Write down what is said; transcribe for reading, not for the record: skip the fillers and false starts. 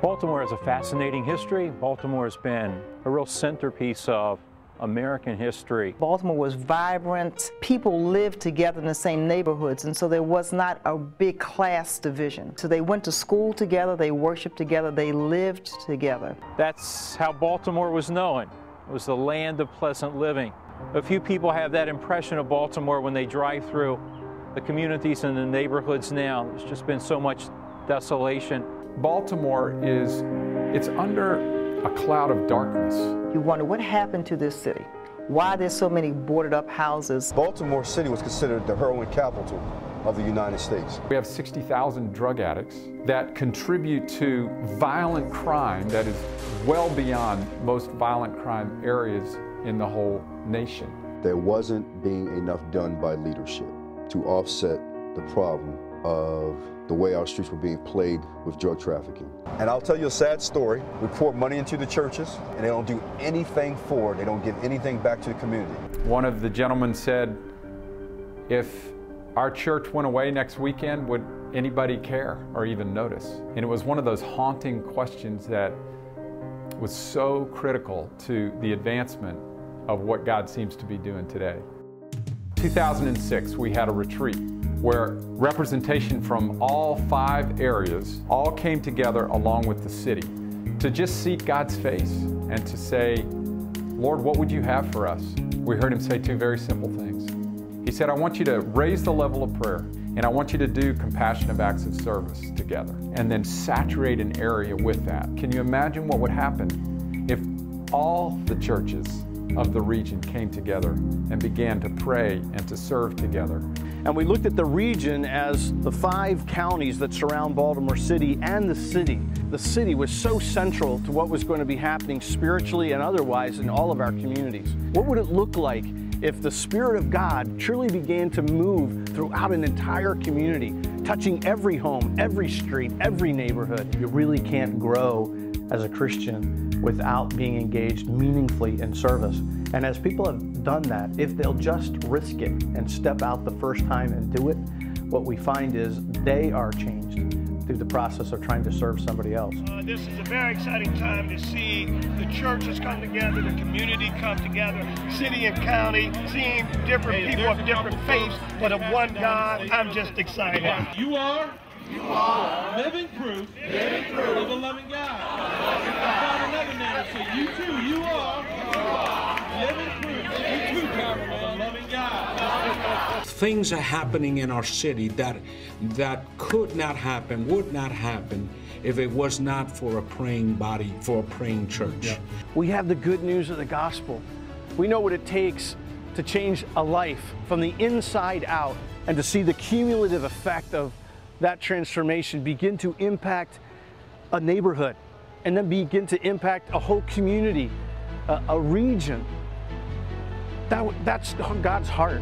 Baltimore has a fascinating history. Baltimore has been a real centerpiece of American history. Baltimore was vibrant. People lived together in the same neighborhoods, and so there was not a big class division. So they went to school together, they worshiped together, they lived together. That's how Baltimore was known. It was the land of pleasant living. A few people have that impression of Baltimore when they drive through the communities and the neighborhoods now. There's just been so much desolation. Baltimore it's under a cloud of darkness. You wonder what happened to this city? Why there's so many boarded up houses? Baltimore City was considered the heroin capital of the United States. We have 60,000 drug addicts that contribute to violent crime that is well beyond most violent crime areas in the whole nation. There wasn't being enough done by leadership to offset the problem of the way our streets were being played with drug trafficking. And I'll tell you a sad story. We pour money into the churches and they don't do anything for it. They don't give anything back to the community. One of the gentlemen said, if our church went away next weekend, would anybody care or even notice? And it was one of those haunting questions that was so critical to the advancement of what God seems to be doing today. 2006, we had a retreat where representation from all 5 areas all came together along with the city to just seek God's face and to say, Lord, what would you have for us? We heard him say 2 very simple things. He said, I want you to raise the level of prayer, and I want you to do compassionate acts of service together, and then saturate an area with that. Can you imagine what would happen if all the churches of the region came together and began to pray and to serve together? And we looked at the region as the 5 counties that surround Baltimore City and the city. The city was so central to what was going to be happening spiritually and otherwise in all of our communities. What would it look like if the Spirit of God truly began to move throughout an entire community, touching every home, every street, every neighborhood? You really can't grow as a Christian without being engaged meaningfully in service. And as people have done that, if they'll just risk it and step out the first time and do it, what we find is they are changed through the process of trying to serve somebody else. This is a very exciting time to see the churches come together, the community come together, city and county, seeing different people of different faiths, but of one God. I'm just excited. You are living proof of the loving God. I found another name, so you too, you are living proof. You too, cameraman, of the loving God. Things are happening in our city that could not happen, would not happen, if it was not for a praying body, for a praying church. Yeah. We have the good news of the gospel. We know what it takes to change a life from the inside out, and to see the cumulative effect of that transformation begin to impact a neighborhood, and then begin to impact a whole community, a region. That's God's heart.